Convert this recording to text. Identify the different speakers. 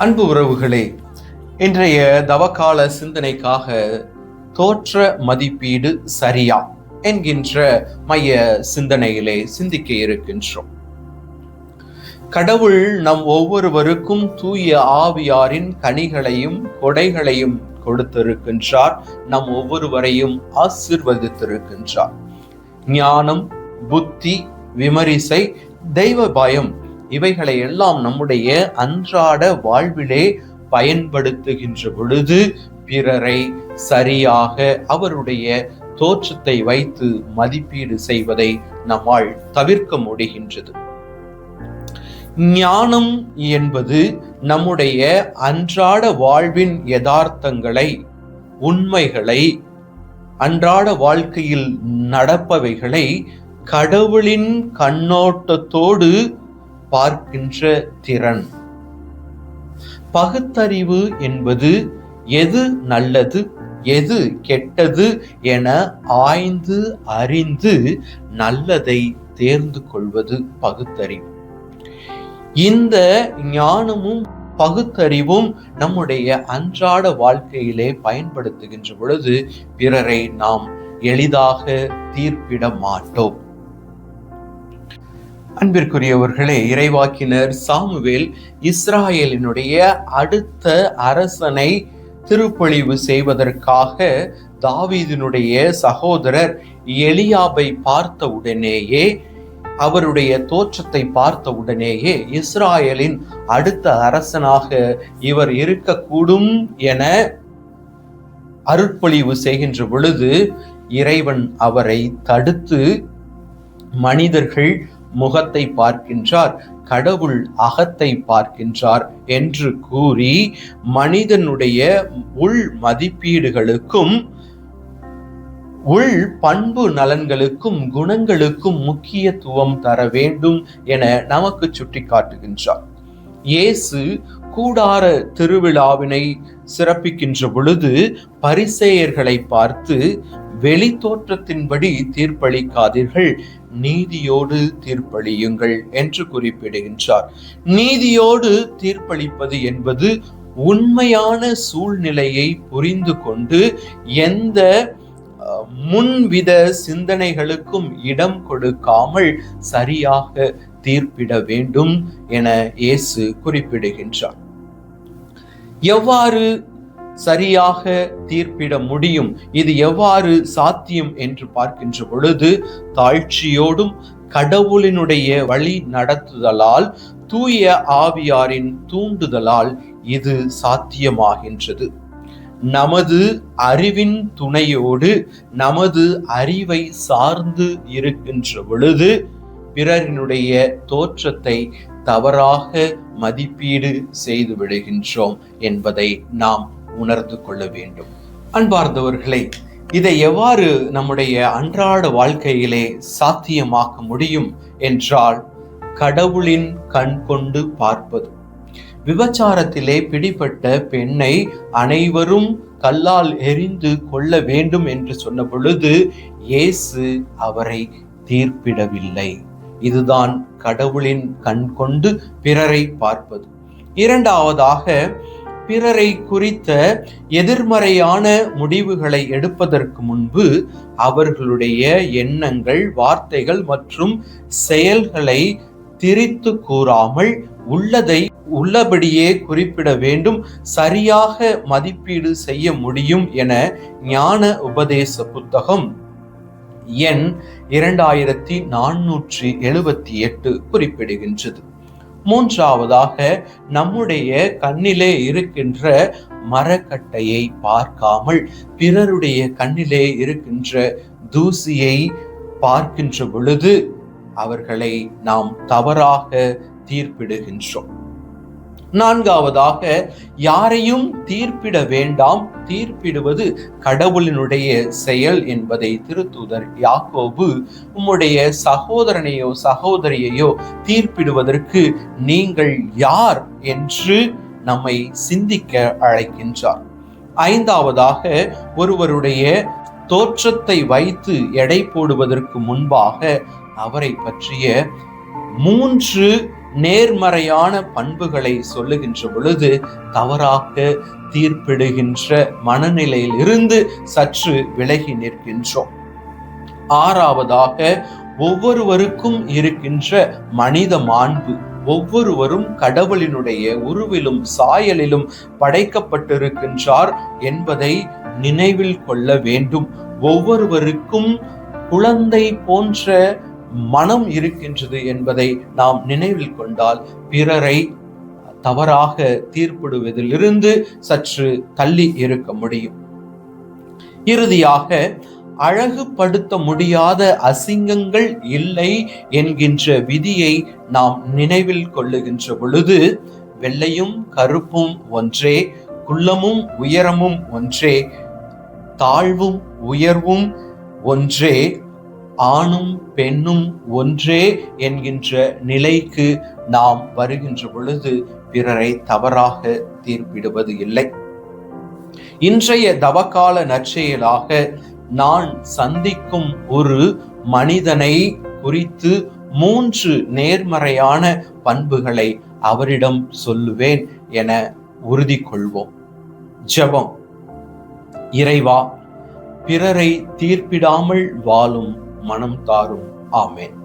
Speaker 1: அன்பு உறவுகளே, இன்றைய தவக்கால சிந்தனைக்காக தோற்ற மதிப்பீடு சரியா என்கின்ற மைய சிந்தனையிலே சிந்திக்க இருக்கின்றோம். கடவுள் நம் ஒவ்வொருவருக்கும் தூய ஆவியாரின் கனிகளையும் கொடைகளையும் கொடுத்திருக்கின்றார். நம் ஒவ்வொருவரையும் ஆசீர்வதித்திருக்கின்றார். ஞானம், புத்தி, விமரிசை, தெய்வ பயம் இவைகளை எல்லாம் நம்முடைய அன்றாட வாழ்விலே பயன்படுத்துகின்ற பொழுது பிறரை சரியாக அவருடைய தோற்றத்தை வைத்து மதிப்பீடு செய்வதை நம்மால் தவிர்க்க முடிகின்றது. ஞானம் என்பது நம்முடைய அன்றாட வாழ்வின் யதார்த்தங்களை, உண்மைகளை, அன்றாட வாழ்க்கையில் நடப்பவைகளை கடவுளின் கண்ணோட்டத்தோடு பார்க்கின்ற திறன். பகுத்தறிவு என்பது எது நல்லது எது கெட்டது என ஆய்ந்து அறிந்து நல்லதை தேர்ந்து கொள்வது பகுத்தறிவு. இந்த ஞானமும் பகுத்தறிவும் நம்முடைய அன்றாட வாழ்க்கையிலே பயன்படுத்துகின்ற பொழுது பிறரை நாம் எளிதாக தீர்ப்பிட மாட்டோம். அன்பிற்குரியவர்களே, இறைவாக்கினர் சாமுவேல் இஸ்ராயேலினுடைய அடுத்த அரசனை திருப்பொழிவு செய்வதற்காக தாவீதினுடைய சகோதரர் எலியாபை பார்த்த உடனேயே, அவருடைய தோற்றத்தை பார்த்த உடனேயே இஸ்ராயேலின் அடுத்த அரசனாக இவர் இருக்கக்கூடும் என அருட்பொழிவு செய்கின்ற பொழுது இறைவன் அவரை தடுத்து, மனிதர்கள் முகத்தை பார்க்கின்றார், கடவுள் அகத்தை பார்க்கின்றார் என்று கூறி மனிதனுடைய உள் மதிப்பீடுகளுக்கும் உள் பண்பு நலன்களுக்கும் குணங்களுக்கும் முக்கியத்துவம் தர வேண்டும் என நமக்கு சுட்டி காட்டுகின்றார். இயேசு கூடார திருவிழாவினை சிறப்பிக்கின்ற பொழுது பரிசேயர்களை பார்த்து, வெளி தோற்றத்தின்படி தீர்ப்பளிக்காதீர்கள், நீதியோடு தீர்ப்பளியுங்கள் என்று குறிப்பிடுகின்றார். நீதியோடு தீர்ப்பளிப்பது என்பது உண்மையான சூழ்நிலையை புரிந்து கொண்டு எந்த முன்வித சிந்தனைகளுக்கும் இடம் கொடுக்காமல் சரியாக தீர்ப்பிட வேண்டும் என இயேசு குறிப்பிடுகின்றார். எவ்வாறு சரியாக தீர்ப்பிட முடியும், இது எவ்வாறு சாத்தியம் என்று பார்க்கின்ற பொழுது தாழ்ச்சியோடும் கடவுளினுடைய வழி நடத்துதலால், தூய ஆவியாரின் தூண்டுதலால் இது சாத்தியமாகின்றது. நமது அறிவின் துணையோடு நமது அறிவை சார்ந்து இருக்கின்ற பொழுது பிறரினுடைய தோற்றத்தை தவறாக மதிப்பீடு செய்து விடுகின்றோம் என்பதை நாம் உணர்ந்து கொள்ள வேண்டும். அன்பார்ந்தவர்களே, இதை எவ்வாறு நம்முடைய அன்றாட வாழ்க்கையிலே சாத்தியமாக்க முடியும் என்றால், கடவுளின் கண் கொண்டு பார்ப்பது. விபச்சாரத்திலே பிடிபட்ட பெண்ணை அனைவரும் கல்லால் எறிந்து கொள்ள வேண்டும் என்று சொன்ன பொழுது இயேசு அவரை தீர்ப்பிடவில்லை. இதுதான் கடவுளின் கண் கொண்டு பிறரை பார்ப்பது. இரண்டாவதாக, பிறரை குறித்த எதிர்மறையான முடிவுகளை எடுப்பதற்கு முன்பு அவர்களுடைய எண்ணங்கள், வார்த்தைகள் மற்றும் செயல்களை திரித்து கூறாமல் உள்ளதை உள்ளபடியே குறிப்பிட வேண்டும், சரியாக மதிப்பீடு செய்ய முடியும் என ஞான உபதேச புத்தகம் எண் 2478 குறிப்பிடுகின்றது. மூன்றாவதாக, நம்முடைய கண்ணிலே இருக்கின்ற மரக்கட்டையை பார்க்காமல் பிறருடைய கண்ணிலே இருக்கின்ற தூசியை பார்க்கின்ற பொழுது அவர்களை நாம் தவறாக தீர்ப்பிடுகின்றோம். நான்காவதாக, யாரையும் தீர்ப்பிட வேண்டாம், தீர்ப்பிடுவது கடவுளினுடைய செயல் என்பதை திருத்தூதர் யாக்கோபு உம்முடைய சகோதரனையோ சகோதரியையோ தீர்ப்பிடுவதற்கு நீங்கள் யார் என்று நம்மை சிந்திக்க அழைக்கின்றார். ஐந்தாவதாக, ஒருவருடைய தோற்றத்தை வைத்து எடை போடுவதற்கு முன்பாக அவரை பற்றிய 3 நேர்மறையான பண்புகளை சொல்லுகின்ற பொழுது தவறாக தீர்ப்பிடுகின்ற மனநிலையில் இருந்து சற்று விலகி நிற்கின்றோம். ஆறாவதாக, ஒவ்வொருவருக்கும் இருக்கின்ற மனித மாண்பு. ஒவ்வொருவரும் கடவுளினுடைய உருவிலும் சாயலிலும் படைக்கப்பட்டிருக்கின்றார் என்பதை நினைவில் கொள்ள வேண்டும். ஒவ்வொருவருக்கும் குழந்தை போன்ற மனம் இருக்கின்றது என்பதை நாம் நினைவில் கொண்டால் பிறரை தவறாக தீர்ப்பிடுவதிலிருந்து சற்று தள்ளி இருக்க முடியும். இறுதியாக, அழகுபடுத்த முடியாத அசிங்கங்கள் இல்லை என்கின்ற விதியை நாம் நினைவில் கொள்ளுகின்ற பொழுது, வெள்ளையும் கருப்பும் ஒன்றே, குள்ளமும் உயரமும் ஒன்றே, தாழ்வும் உயர்வும் ஒன்றே, ஆணும் பெண்ணும் ஒன்றே என்கின்ற நிலைக்கு நாம் வருகின்ற பொழுது பிறரை தவறாக தீர்ப்பிடுவது இல்லை. இன்றைய தவக்கால நற்செயலாக நான் சந்திக்கும் ஒரு மனிதனை குறித்து 3 நேர்மறையான பண்புகளை அவரிடம் சொல்லுவேன் என உறுதி கொள்வோம். ஜெபம். இறைவா, பிறரை தீர்ப்பிடாமல் வாழும் மனம் தாரும். ஆமென்.